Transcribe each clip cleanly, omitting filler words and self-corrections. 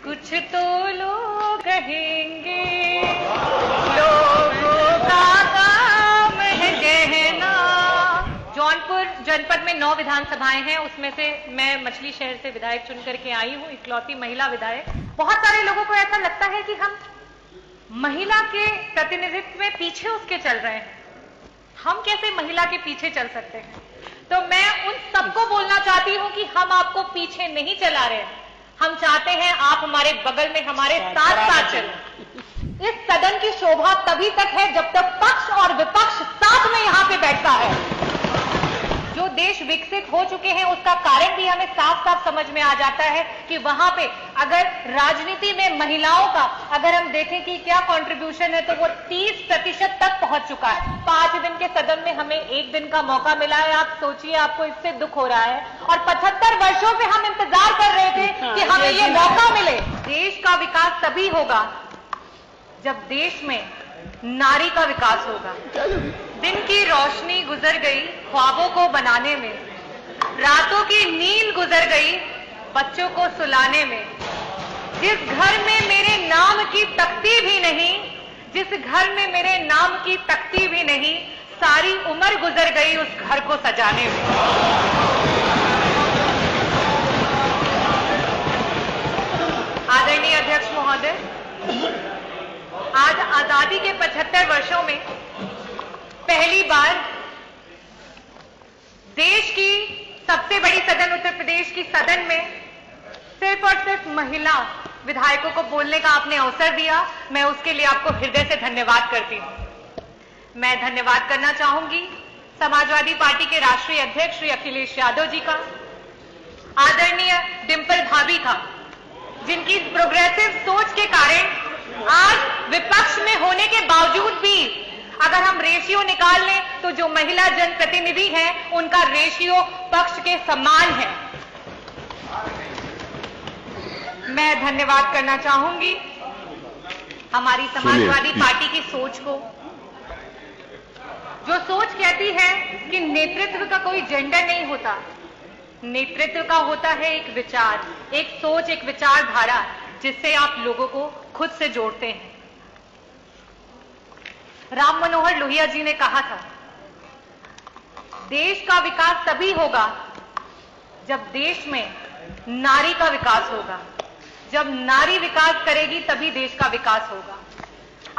कुछ तो लोग कहेंगे, लोगों का काम है कहना। जौनपुर जनपद में 9 विधानसभाएं हैं, उसमें से मैं मछली शहर से विधायक चुन करके आई हूं, इकलौती महिला विधायक। बहुत सारे लोगों को ऐसा लगता है कि हम महिला के प्रतिनिधित्व में पीछे उसके चल रहे हैं। हम कैसे महिला के पीछे चल सकते हैं? तो मैं उन सबको बोलना चाहती हूं कि हम आपको पीछे नहीं चला रहे हैं। हम चाहते हैं आप हमारे बगल में हमारे साथ साथ चलें। इस सदन की शोभा तभी तक है जब तक पक्ष और विपक्ष साथ में यहां पे बैठता है। जो देश विकसित हो चुके हैं उसका कारण भी हमें साफ साफ समझ में आ जाता है कि वहां पे अगर राजनीति में महिलाओं का अगर हम देखें कि क्या कंट्रीब्यूशन है तो वो 30% तक पहुंच चुका है। 5 दिन के सदन में हमें 1 दिन का मौका मिला है। आप सोचिए, आपको इससे दुख हो रहा है और 75 वर्षों से हम इंतजार कर रहे थे कि हमें ये मौका मिले। देश का विकास तभी होगा जब देश में नारी का विकास होगा। दिन की रोशनी गुजर गई ख्वाबों को बनाने में, रातों की नींद गुजर गई बच्चों को सुलाने में। जिस घर में मेरे नाम की तख्ती भी नहीं, जिस घर में मेरे नाम की तख्ती भी नहीं, सारी उम्र गुजर गई उस घर को सजाने में। आदरणीय अध्यक्ष महोदय, आज आजादी के 75 वर्षों में पहली बार देश की सबसे बड़ी सदन उत्तर प्रदेश की सदन में सिर्फ और सिर्फ महिला विधायकों को बोलने का आपने अवसर दिया। मैं उसके लिए आपको हृदय से धन्यवाद करती हूं। मैं धन्यवाद करना चाहूंगी समाजवादी पार्टी के राष्ट्रीय अध्यक्ष श्री अखिलेश यादव जी का, आदरणीय डिंपल भाभी का, जिनकी प्रोग्रेसिव सोच के कारण आज विपक्ष में होने के बावजूद भी अगर हम रेशियो निकाल लें तो जो महिला जनप्रतिनिधि हैं उनका रेशियो पक्ष के समान है। मैं धन्यवाद करना चाहूंगी हमारी समाजवादी पार्टी की सोच को, जो सोच कहती है कि नेतृत्व का कोई जेंडर नहीं होता, नेतृत्व का होता है एक विचार, एक सोच, एक विचारधारा जिससे आप लोगों को खुद से जोड़ते हैं। राम मनोहर लोहिया जी ने कहा था, देश का विकास तभी होगा जब देश में नारी का विकास होगा। जब नारी विकास करेगी तभी देश का विकास होगा।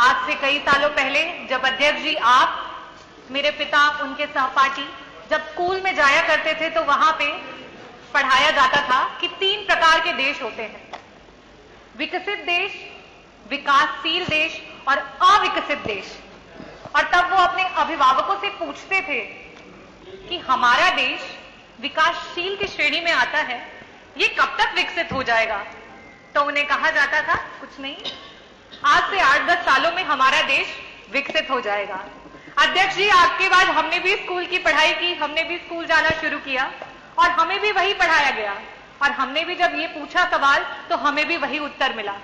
आज से कई सालों पहले जब अध्यक्ष जी आप, मेरे पिता, उनके सहपाठी जब स्कूल में जाया करते थे तो वहां पे पढ़ाया जाता था कि 3 प्रकार के देश होते हैं, विकसित देश, विकासशील देश और अविकसित देश। और तब वो अपने अभिभावकों से पूछते थे कि हमारा देश विकासशील की श्रेणी में आता है, ये कब तक विकसित हो जाएगा? तो उन्हें कहा जाता था कुछ नहीं, आज से 8-10 सालों में हमारा देश विकसित हो जाएगा। अध्यक्ष जी, आपके बाद हमने भी स्कूल की पढ़ाई की, हमने भी स्कूल जाना शुरू किया और हमें भी वही पढ़ाया गया और हमने भी जब ये पूछा सवाल तो हमें भी वही उत्तर मिला।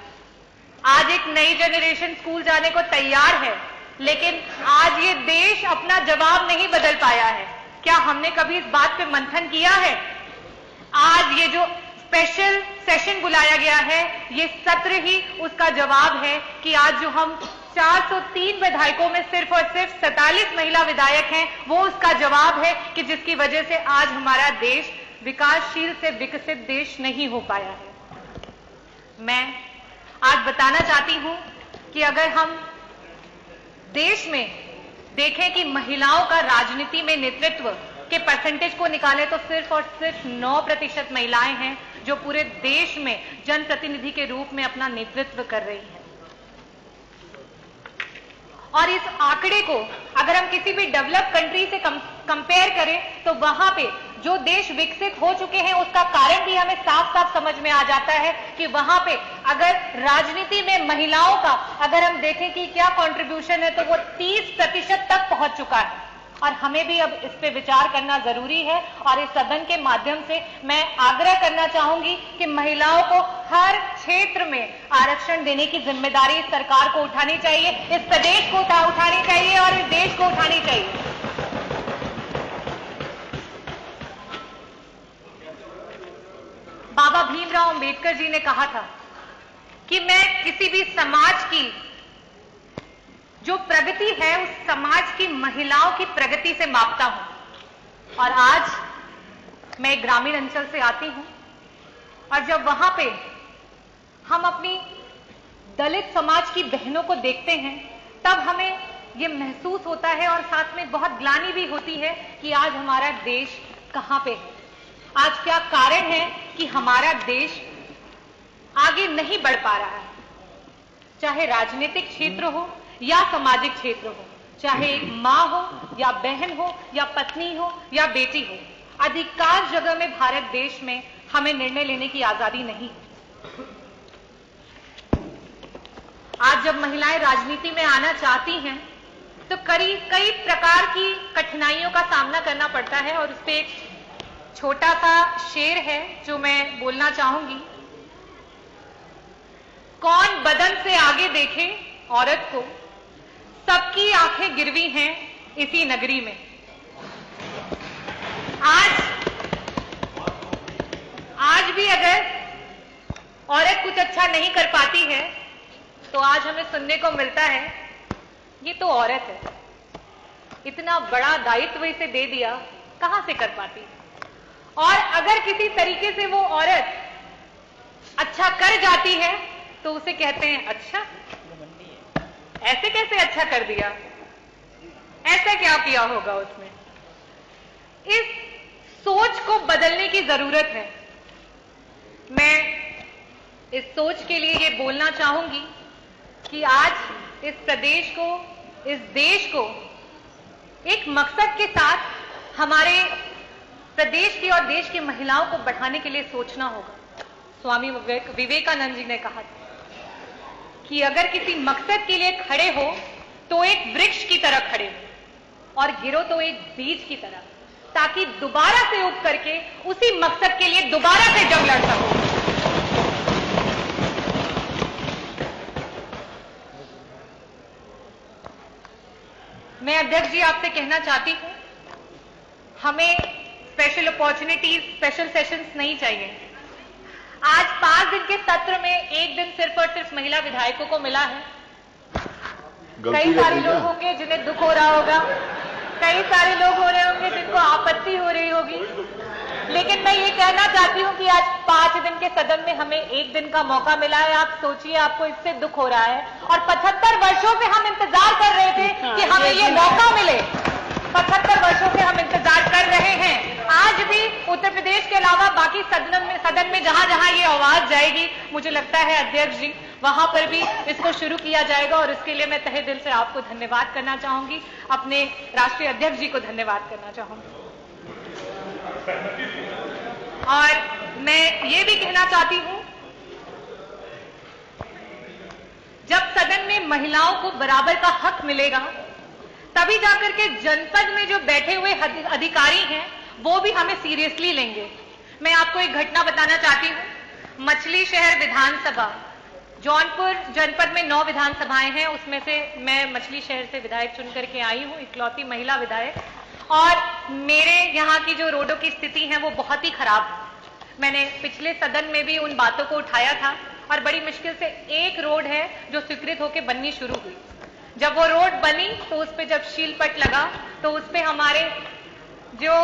आज एक नई जनरेशन स्कूल जाने को तैयार है, लेकिन आज ये देश अपना जवाब नहीं बदल पाया है। क्या हमने कभी इस बात पे मंथन किया है? आज ये जो स्पेशल सेशन बुलाया गया है, ये सत्र ही उसका जवाब है कि आज जो हम 403 विधायकों में सिर्फ और सिर्फ 47 महिला विधायक हैं, वो उसका जवाब है कि जिसकी वजह से आज हमारा देश विकासशील से विकसित देश नहीं हो पाया है। मैं आज बताना चाहती हूं कि अगर हम देश में देखें कि महिलाओं का राजनीति में नेतृत्व के परसेंटेज को निकालें तो सिर्फ और सिर्फ 9% महिलाएं हैं जो पूरे देश में जनप्रतिनिधि के रूप में अपना नेतृत्व कर रही हैं। और इस आंकड़े को अगर हम किसी भी डेवलप कंट्री से कंपेयर करें तो वहां पे जो देश विकसित हो चुके हैं उसका कारण भी हमें साफ साफ समझ में आ जाता है कि वहां पे अगर राजनीति में महिलाओं का अगर हम देखें कि क्या कंट्रीब्यूशन है तो वो 30% तक पहुंच चुका है। और हमें भी अब इस पे विचार करना जरूरी है और इस सदन के माध्यम से मैं आग्रह करना चाहूंगी कि महिलाओं को हर क्षेत्र में आरक्षण देने की जिम्मेदारी इस सरकार को उठानी चाहिए, इस प्रदेश को उठानी चाहिए और इस देश को उठानी चाहिए। बाबा भीमराव अंबेडकर जी ने कहा था कि मैं किसी भी समाज की जो प्रगति है उस समाज की महिलाओं की प्रगति से मापता हूं। और आज मैं एक ग्रामीण अंचल से आती हूं और जब वहां पे हम अपनी दलित समाज की बहनों को देखते हैं तब हमें यह महसूस होता है और साथ में बहुत ग्लानि भी होती है कि आज हमारा देश कहां पे है। आज क्या कारण है कि हमारा देश आगे नहीं बढ़ पा रहा है, चाहे राजनीतिक क्षेत्र हो या सामाजिक क्षेत्र हो, चाहे एक मां हो या बहन हो या पत्नी हो या बेटी हो। अधिकांश जगह में भारत देश में हमें निर्णय लेने की आजादी नहीं है। आज जब महिलाएं राजनीति में आना चाहती हैं तो कई प्रकार की कठिनाइयों का सामना करना पड़ता है और उस पर एक छोटा सा शेर है जो मैं बोलना चाहूंगी। कौन बदन से आगे देखे औरत को, सबकी आंखें गिरवी हैं इसी नगरी में। आज भी अगर औरत कुछ अच्छा नहीं कर पाती है तो आज हमें सुनने को मिलता है ये तो औरत है, इतना बड़ा दायित्व इसे दे दिया, कहां से कर पाती। और अगर किसी तरीके से वो औरत अच्छा कर जाती है तो उसे कहते हैं अच्छा, ऐसे कैसे अच्छा कर दिया, ऐसा क्या किया होगा उसने। इस सोच को बदलने की जरूरत है। मैं इस सोच के लिए ये बोलना चाहूंगी कि आज इस प्रदेश को, इस देश को एक मकसद के साथ हमारे प्रदेश की और देश की महिलाओं को बढ़ाने के लिए सोचना होगा। स्वामी विवेकानंद जी ने कहा था कि अगर किसी मकसद के लिए खड़े हो तो एक वृक्ष की तरह खड़े हो और गिरो तो एक बीज की तरह, ताकि दोबारा से उग करके उसी मकसद के लिए दोबारा से जंग लड़ सको। मैं अध्यक्ष जी आपसे कहना चाहती हूं, हमें स्पेशल अपॉर्चुनिटीज, स्पेशल सेशंस नहीं चाहिए। आज 5 दिन के सत्र में एक दिन सिर्फ और सिर्फ महिला विधायकों को मिला है। कई सारे लोग होंगे जिन्हें दुख हो रहा होगा, कई सारे लोग हो रहे होंगे जिनको आपत्ति हो रही होगी, लेकिन मैं ये कहना चाहती हूं कि आज 5 दिन के सदन में हमें एक दिन का मौका मिला है। आप सोचिए, आपको इससे दुख हो रहा है और 75 वर्षों से हम इंतजार कर रहे थे कि हमें ये मौका मिले। 75 वर्षों से हम इंतजार कर रहे हैं। आज भी उत्तर प्रदेश के अलावा बाकी सदन में जहां जहां ये आवाज जाएगी, मुझे लगता है अध्यक्ष जी वहां पर भी इसको शुरू किया जाएगा और इसके लिए मैं तहे दिल से आपको धन्यवाद करना चाहूंगी, अपने राष्ट्रीय अध्यक्ष जी को धन्यवाद करना चाहूंगी। और मैं ये भी कहना चाहती हूं, जब सदन में महिलाओं को बराबर का हक मिलेगा तभी जाकर के जनपद में जो बैठे हुए अधिकारी हैं वो भी हमें सीरियसली लेंगे। मैं आपको एक घटना बताना चाहती हूं। मछली शहर विधानसभा, जौनपुर जनपद में 9 विधानसभाएं हैं, उसमें से मैं मछली शहर से विधायक चुन करके आई हूं, इकलौती महिला विधायक। और मेरे यहाँ की जो रोडों की स्थिति है वो बहुत ही खराब है। मैंने पिछले सदन में भी उन बातों को उठाया था और बड़ी मुश्किल से एक रोड है जो स्वीकृत होकर बननी शुरू हुई। जब वो रोड बनी तो उस पे जब शीलपट लगा तो उस पे हमारे जो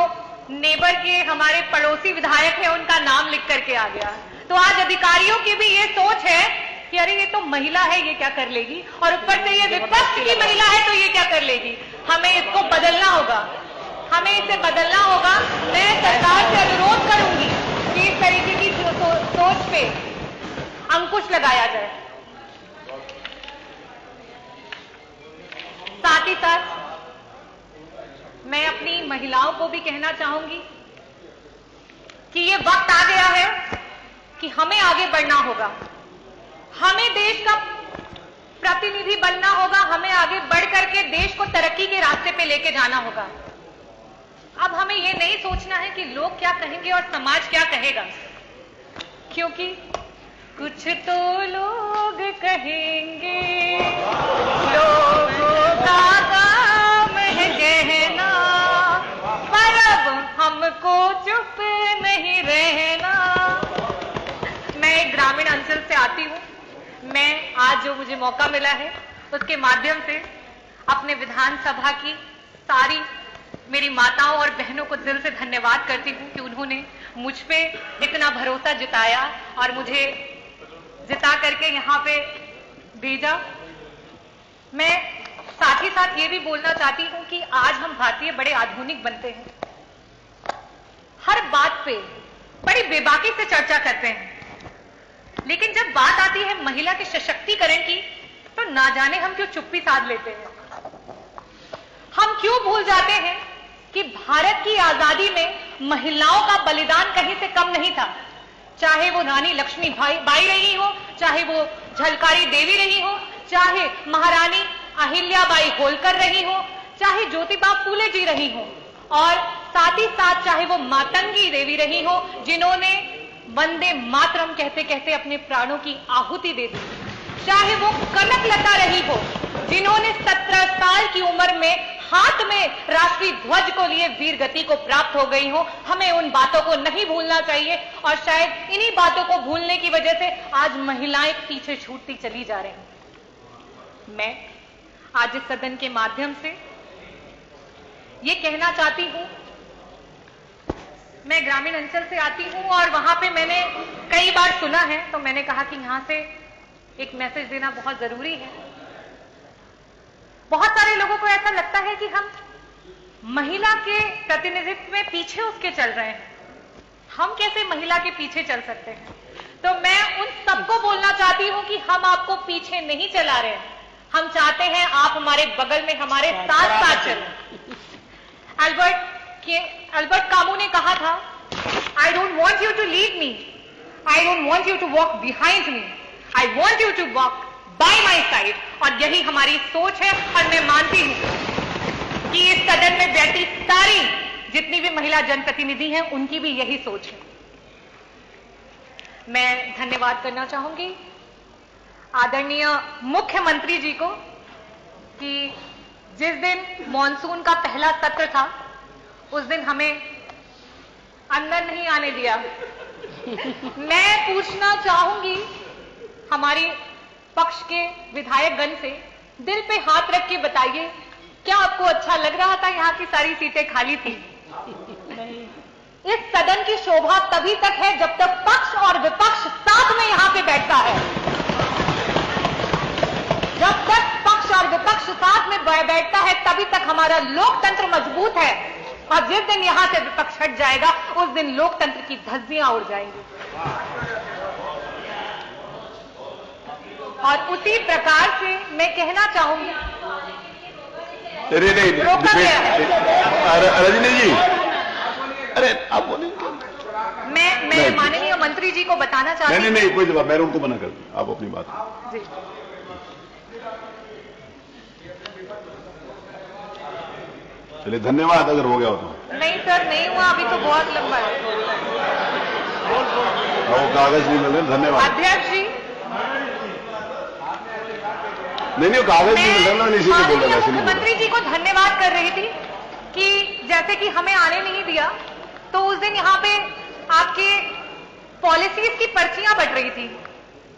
नेबर के हमारे पड़ोसी विधायक हैं उनका नाम लिख करके आ गया। तो आज अधिकारियों की भी ये सोच है कि अरे ये तो महिला है, ये क्या कर लेगी, और ऊपर से ये विपक्ष की महिला है तो ये क्या कर लेगी। हमें इसको बदलना होगा, हमें इसे बदलना होगा। मैं सरकार से अनुरोध करूंगी कि इस तरीके की सोच पे अंकुश लगाया जाए। साथ ही साथ मैं अपनी महिलाओं को भी कहना चाहूंगी कि ये वक्त आ गया है कि हमें आगे बढ़ना होगा, हमें देश का प्रतिनिधि बनना होगा, हमें आगे बढ़ करके देश को तरक्की के रास्ते पे लेके जाना होगा। अब हमें ये नहीं सोचना है कि लोग क्या कहेंगे और समाज क्या कहेगा, क्योंकि कुछ तो लोग कहेंगे, लोगों का काम है कहना, पर अब हमको चुप नहीं रहना। मैं एक ग्रामीण अंचल से आती हूँ। मैं आज जो मुझे मौका मिला है उसके माध्यम से अपने विधानसभा की सारी मेरी माताओं और बहनों को दिल से धन्यवाद करती हूं कि उन्होंने मुझ पे इतना भरोसा जताया और मुझे जिता करके यहाँ पे भेजा। मैं साथ ही साथ ये भी बोलना चाहती हूं कि आज हम भारतीय बड़े आधुनिक बनते हैं, हर बात पे बड़ी बेबाकी से चर्चा करते हैं, लेकिन जब बात आती है महिला के सशक्तिकरण की तो ना जाने हम क्यों चुप्पी साध लेते हैं। हम क्यों भूल जाते हैं कि भारत की आजादी में महिलाओं का बलिदान कहीं से कम नहीं था, चाहे वो रानी लक्ष्मी बाई रही हो, चाहे वो झलकारी देवी रही हो, चाहे महारानी अहिल्याबाई होलकर रही हो, चाहे ज्योतिबा फूले जी रही हो, और साथ ही साथ चाहे वो मातंगी देवी रही हो जिन्होंने वंदे मातरम कहते कहते अपने प्राणों की आहुति दे दी, चाहे वो कनकलता रही हो जिन्होंने 17 साल की उम्र में हाथ में राष्ट्रीय ध्वज को लिए वीर गति को प्राप्त हो गई हो। हमें उन बातों को नहीं भूलना चाहिए और शायद इन्हीं बातों को भूलने की वजह से आज महिलाएं पीछे छूटती चली जा रही हैं। मैं आज इस सदन के माध्यम से ये कहना चाहती हूं, मैं ग्रामीण अंचल से आती हूं और वहां पे मैंने कई बार सुना है, तो मैंने कहा कि यहां से एक मैसेज देना बहुत जरूरी है। बहुत सारे लोगों को ऐसा लगता है कि हम महिला के प्रतिनिधित्व में पीछे उसके चल रहे हैं, हम कैसे महिला के पीछे चल सकते हैं। तो मैं उन सबको बोलना चाहती हूं कि हम आपको पीछे नहीं चला रहे हैं, हम चाहते हैं आप हमारे बगल में हमारे साथ साथ चलें। अल्बर्ट कामू ने कहा था, I don't want you to lead me, I don't want you to walk behind me, I want you to walk by my side. और यही हमारी सोच है और मैं मानती हूं कि इस सदन में बैठी सारी जितनी भी महिला जनप्रतिनिधि हैं उनकी भी यही सोच है। मैं धन्यवाद करना चाहूंगी आदरणीय मुख्यमंत्री जी को कि जिस दिन मॉनसून का पहला सत्र था उस दिन हमें अंदर नहीं आने दिया। मैं पूछना चाहूंगी हमारी पक्ष के विधायकगण से, दिल पे हाथ रख के बताइए, क्या आपको अच्छा लग रहा था यहाँ की सारी सीटें खाली थी? नहीं। इस सदन की शोभा तभी तक है जब तक पक्ष और विपक्ष साथ में यहाँ पे बैठता है। जब तक पक्ष और विपक्ष साथ में बैठता है तभी तक हमारा लोकतंत्र मजबूत है, और जिस दिन यहां से विपक्ष हट जाएगा उस दिन लोकतंत्र की धज्जियां उड़ जाएंगी। और उसी प्रकार से मैं कहना चाहूंगी, रोका गया है। रजनी जी, अरे आप बोलिए। मैं माननीय मंत्री जी को बताना चाहती हूँ। नहीं, कोई जवाब, मैं उनको मना कर दूं, आप अपनी बात जी। चलिए, धन्यवाद। अगर हो गया हो तो। नहीं सर, नहीं हुआ, अभी तो बहुत लंबा है। वो कागज नहीं मिल रहे, धन्यवाद। अध्यक्ष जी, नहीं, कागज नहीं मिल रहा, इसी को बोल रहा। मुख्यमंत्री जी को धन्यवाद कर रही थी कि जैसे कि हमें आने नहीं दिया, तो उस दिन यहाँ पे आपके पॉलिसीज की पर्चियां बट रही थी,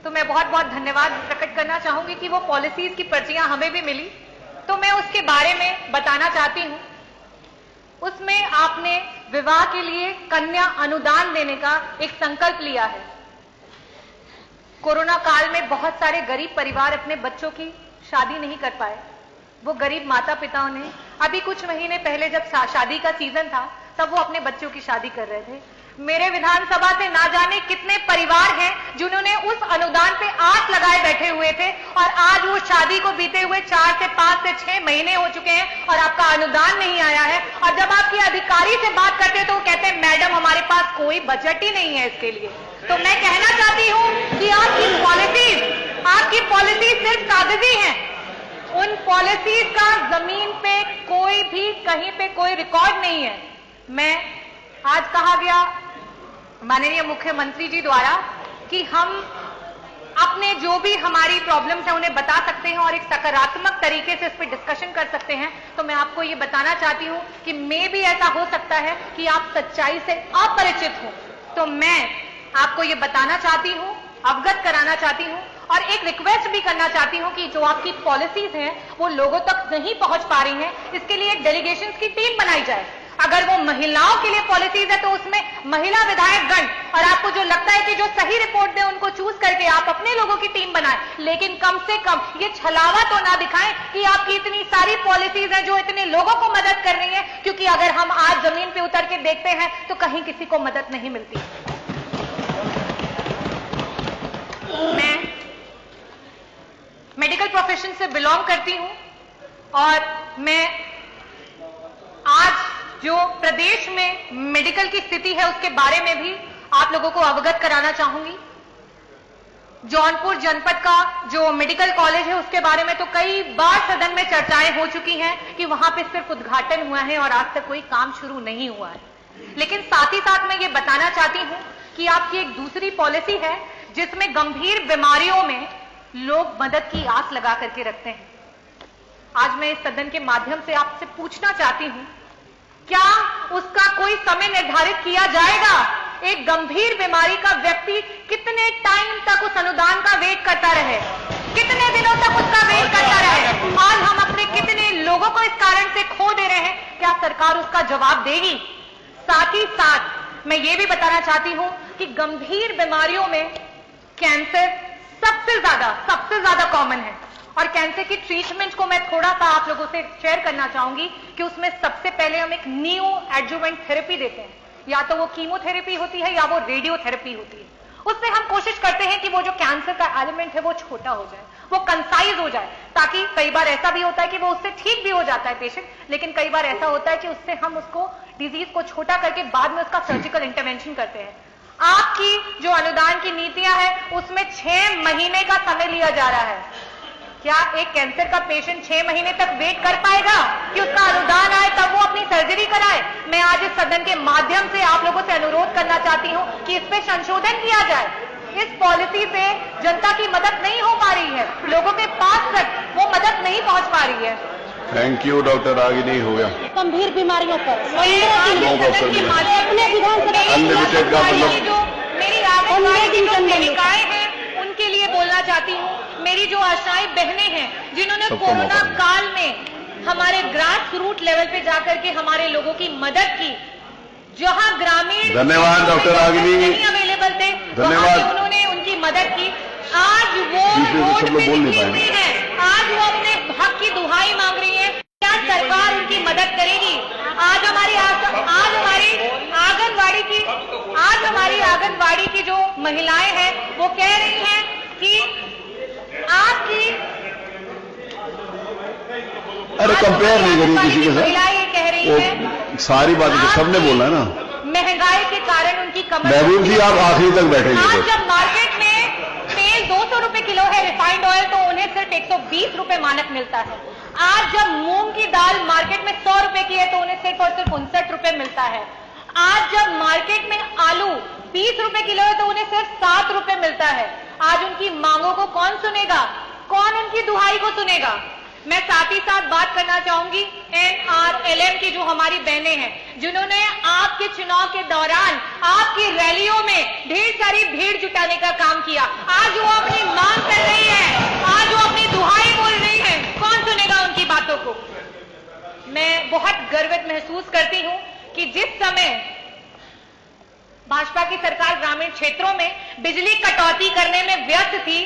तो मैं बहुत बहुत धन्यवाद प्रकट करना चाहूंगी कि वो पॉलिसीज की पर्चियां हमें भी मिली। तो मैं उसके बारे में बताना चाहती हूं। उसमें आपने विवाह के लिए कन्या अनुदान देने का एक संकल्प लिया है। कोरोना काल में बहुत सारे गरीब परिवार अपने बच्चों की शादी नहीं कर पाए। वो गरीब माता पिताओं ने अभी कुछ महीने पहले जब शादी का सीजन था तब वो अपने बच्चों की शादी कर रहे थे। मेरे विधानसभा से ना जाने कितने परिवार हैं जिन्होंने उस अनुदान पे आस लगाए बैठे हुए थे, और आज वो शादी को बीते हुए 4 से 5 से 6 महीने हो चुके हैं और आपका अनुदान नहीं आया है। और जब आपके अधिकारी से बात करते हैं तो वो कहते हैं मैडम हमारे पास कोई बजट ही नहीं है इसके लिए। तो मैं कहना चाहती हूं कि आपकी पॉलिसी सिर्फ कागजी है, उन पॉलिसीज का जमीन पे कोई भी कहीं पे कोई रिकॉर्ड नहीं है। मैं आज कहा गया माननीय मुख्यमंत्री जी द्वारा कि हम अपने जो भी हमारी प्रॉब्लम्स हैं उन्हें बता सकते हैं और एक सकारात्मक तरीके से इस पर डिस्कशन कर सकते हैं। तो मैं आपको ये बताना चाहती हूं कि मे भी ऐसा हो सकता है कि आप सच्चाई से अपरिचित हो, तो मैं आपको ये बताना चाहती हूं अवगत कराना चाहती हूं और एक रिक्वेस्ट भी करना चाहती हूं कि जो आपकी पॉलिसीज हैं वो लोगों तक नहीं पहुंच पा रही हैं, इसके लिए एक डेलीगेशन की टीम बनाई जाए। अगर वो महिलाओं के लिए पॉलिसीज है तो उसमें महिला विधायकगण, और आपको जो लगता है कि जो सही रिपोर्ट दे उनको चूज करके आप अपने लोगों की टीम बनाएं, लेकिन कम से कम ये छलावा तो ना दिखाएं कि आपकी इतनी सारी पॉलिसीज हैं जो इतने लोगों को मदद कर रही हैं, क्योंकि अगर हम आज जमीन पे उतर के देखते हैं तो कहीं किसी को मदद नहीं मिलती। मैं मेडिकल प्रोफेशन से बिलोंग करती हूं और मैं आज जो प्रदेश में मेडिकल की स्थिति है उसके बारे में भी आप लोगों को अवगत कराना चाहूंगी। जौनपुर जनपद का जो मेडिकल कॉलेज है उसके बारे में तो कई बार सदन में चर्चाएं हो चुकी हैं कि वहां पे सिर्फ उद्घाटन हुआ है और आज तक कोई काम शुरू नहीं हुआ है। लेकिन साथ ही साथ मैं ये बताना चाहती हूं कि आपकी एक दूसरी पॉलिसी है जिसमें गंभीर बीमारियों में लोग मदद की आस लगा करके रखते हैं। आज मैं इस सदन के माध्यम से आपसे पूछना चाहती हूं, क्या उसका कोई समय निर्धारित किया जाएगा? एक गंभीर बीमारी का व्यक्ति कितने टाइम तक उस अनुदान का वेट करता रहे, कितने दिनों तक उसका वेट करता रहे? आज हम अपने कितने लोगों को इस कारण से खो दे रहे हैं, क्या सरकार उसका जवाब देगी? साथ ही साथ मैं ये भी बताना चाहती हूं कि गंभीर बीमारियों में कैंसर सबसे ज्यादा कॉमन है और कैंसर की ट्रीटमेंट को मैं थोड़ा सा आप लोगों से शेयर करना चाहूंगी कि उसमें सबसे पहले हम एक न्यू एडजुवेंट थेरेपी देते हैं, या तो वो कीमोथेरेपी होती है या वो रेडियोथेरेपी होती है। उसमें हम कोशिश करते हैं कि वो जो कैंसर का एलिमेंट है वो छोटा हो जाए, वो कंसाइज हो जाए, ताकि कई बार ऐसा भी होता है कि वो उससे ठीक भी हो जाता है पेशेंट, लेकिन कई बार ऐसा होता है कि उससे हम उसको डिजीज को छोटा करके बाद में उसका सर्जिकल इंटरवेंशन करते हैं। आपकी जो अनुदान की नीतियां हैं उसमें 6 महीने का समय लिया जा रहा है। क्या एक कैंसर का पेशेंट 6 महीने तक वेट कर पाएगा कि उसका अनुदान आए तब वो अपनी सर्जरी कराए? मैं आज इस सदन के माध्यम से आप लोगों से अनुरोध करना चाहती हूं कि इस पे संशोधन किया जाए। इस पॉलिसी से जनता की मदद नहीं हो पा रही है, लोगों के पास तक वो मदद नहीं पहुंच पा रही है। थैंक यू डॉक्टर, आगे नहीं हो गया। गंभीर बीमारियों पर अनलिमिटेड का मतलब जो मेरी आंगनबाड़ी की जो सेविकाएं हैं उनके लिए बोलना चाहती हूँ, मेरी जो आशाएं बहनें हैं जिन्होंने कोरोना काल में हमारे ग्रास रूट लेवल पे जाकर के हमारे लोगों की मदद की, जहां ग्रामीण धन्यवाद डॉक्टर रागिनी, नहीं अवेलेबल थे, धन्यवाद, उन्होंने उनकी मदद की। आज वो रोड पे निकली हुई है, आज वो अपने हक की दुहाई मांग रही है। क्या सरकार उनकी मदद करेगी? आज हमारी आंगनबाड़ी की जो महिलाएं हैं वो कह रही हैं कि आपकी, अरे कंपेयर नहीं करूं किसी के साथ, महिलाएं ये कह रही है सारी बातें तो सबने बोला है ना। महंगाई के कारण उनकी कमर, महबूब जी आप आखिरी तक बैठेंगे। आज जब मार्केट में तेल 200 रुपए किलो है रिफाइंड ऑयल, तो उन्हें सिर्फ 120 रुपए मानक मिलता है। आज जब मूंग की दाल मार्केट में 100 रुपए की है तो उन्हें सिर्फ और सिर्फ 59 रुपए मिलता है। आज जब मार्केट में आलू 30 रुपए किलो है तो उन्हें सिर्फ 7 रुपए मिलता है। आज उनकी मांगों को कौन सुनेगा? कौन उनकी दुहाई को सुनेगा? मैं साथ ही साथ बात करना चाहूंगी NRLM की जो हमारी बहनें हैं, जिन्होंने आपके चुनाव के दौरान आपकी रैलियों में ढेर सारी भीड़ जुटाने का काम किया। आज वो अपनी मांग कर रही है, आज वो अपनी दुहाई बोल रही है, कौन सुनेगा उनकी बातों को? मैं बहुत गर्वित महसूस करती हूं कि जिस समय भाजपा की सरकार ग्रामीण क्षेत्रों में बिजली कटौती करने में व्यस्त थी,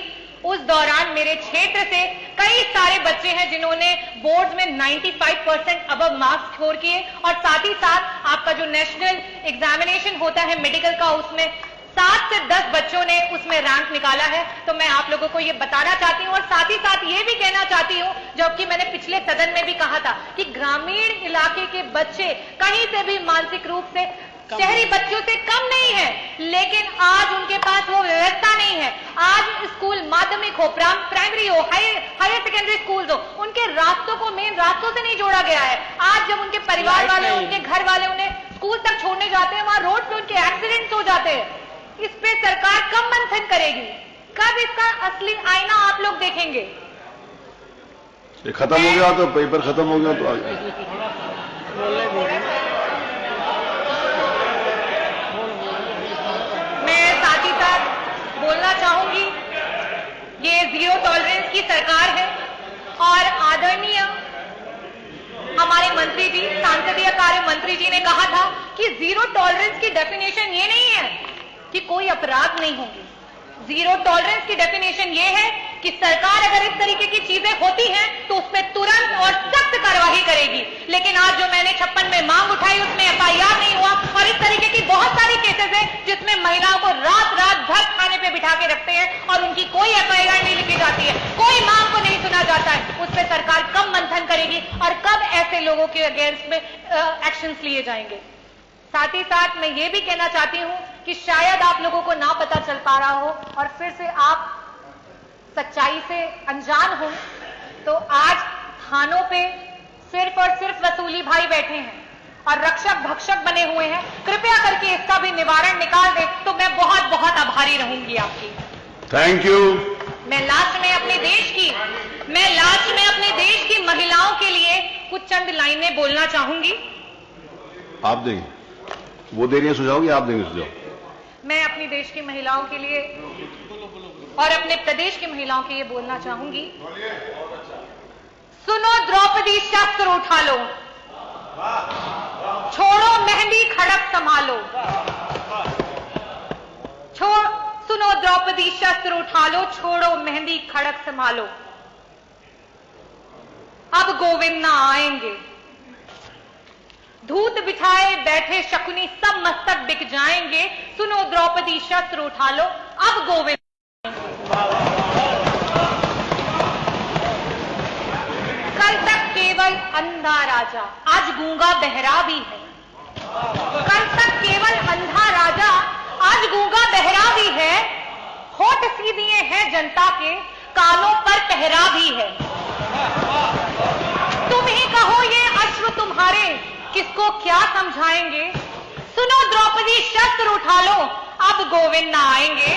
उस दौरान मेरे क्षेत्र से कई सारे बच्चे हैं जिन्होंने बोर्ड में 95% अबव मार्क्स स्कोर किए, और साथ ही साथ आपका जो नेशनल एग्जामिनेशन होता है मेडिकल का, उसमें 7 से 10 बच्चों ने उसमें रैंक निकाला है। तो मैं आप लोगों को ये बताना चाहती हूँ और साथ ही साथ ये भी कहना चाहती हूँ, जबकि मैंने पिछले सदन में भी कहा था कि ग्रामीण इलाके के बच्चे कहीं से भी मानसिक रूप से शहरी बच्चों से कम नहीं है, लेकिन आज उनके पास वो व्यवस्था नहीं है। आज स्कूल माध्यमिक हो, प्राइमरी हो, हायर सेकेंडरी स्कूल हो, उनके रास्तों को मेन रास्तों से नहीं जोड़ा गया है। आज जब उनके परिवार वाले, उनके घर वाले उन्हें स्कूल तक छोड़ने जाते हैं, वहां रोड पे उनके एक्सीडेंट्स हो जाते हैं। इस पे सरकार कब मंथन करेगी? कब इसका असली आईना आप लोग देखेंगे? ये खत्म हो गया तो पेपर खत्म हो गया तो आ गया। बोलना चाहूंगी, ये जीरो टॉलरेंस की सरकार है और आदरणीय हमारे मंत्री जी, सांसदीय कार्य मंत्री जी ने कहा था कि जीरो टॉलरेंस की डेफिनेशन ये नहीं है कि कोई अपराध नहीं होंगे। जीरो टॉलरेंस की डेफिनेशन ये है कि सरकार अगर इस तरीके की चीजें होती हैं तो उस पर तुरंत और सख्त कार्रवाई करेगी। लेकिन आज जो मैंने 56 में मांग उठाई उसमें FIR नहीं हुआ और इस तरीके की बहुत सारी केसेस हैं जिसमें महिलाओं को रात रात भर खाने पे बिठा के रखते हैं और उनकी कोई FIR नहीं लिखी जाती है, कोई मांग को नहीं सुना जाता है। उस पर सरकार कब मंथन करेगी और कब ऐसे लोगों के अगेंस्ट में एक्शंस लिए जाएंगे। साथ ही साथ मैं ये भी कहना चाहती हूं कि शायद आप लोगों को ना पता चल पा रहा हो और फिर से आप सच्चाई से अनजान हो, तो आज थानों पे सिर्फ और सिर्फ वसूली भाई बैठे हैं और रक्षक भक्षक बने हुए हैं। कृपया करके इसका भी निवारण निकाल दे तो मैं बहुत बहुत आभारी रहूंगी आपकी। Thank you. मैं लास्ट में अपने देश की महिलाओं के लिए कुछ चंद लाइनें बोलना चाहूंगी। आप देंगे, वो दे रही है सुझाव, या आप देंगे सुझाव? मैं अपनी देश की महिलाओं के लिए और अपने प्रदेश की महिलाओं के लिए बोलना चाहूंगी। सुनो द्रौपदी शस्त्र उठा लो, छोड़ो मेहंदी खड़क संभालो। सुनो द्रौपदी शस्त्र उठा लो, छोड़ो मेहंदी खड़क संभालो। अब गोविंद ना आएंगे, धूत बिछाए बैठे शकुनी सब मस्तक बिक जाएंगे। सुनो द्रौपदी शस्त्र उठा लो, अब गोविंद। कल तक केवल अंधा राजा, आज गूंगा बहरा भी है। कल तक केवल अंधा राजा, आज गूंगा बहरा भी है। होठ सी दिए हैं जनता के, कानों पर पहरा भी है। तुम ही कहो ये अश्व तुम्हारे, किसको क्या समझाएंगे। सुनो द्रौपदी शस्त्र उठा लो, अब गोविंद ना आएंगे।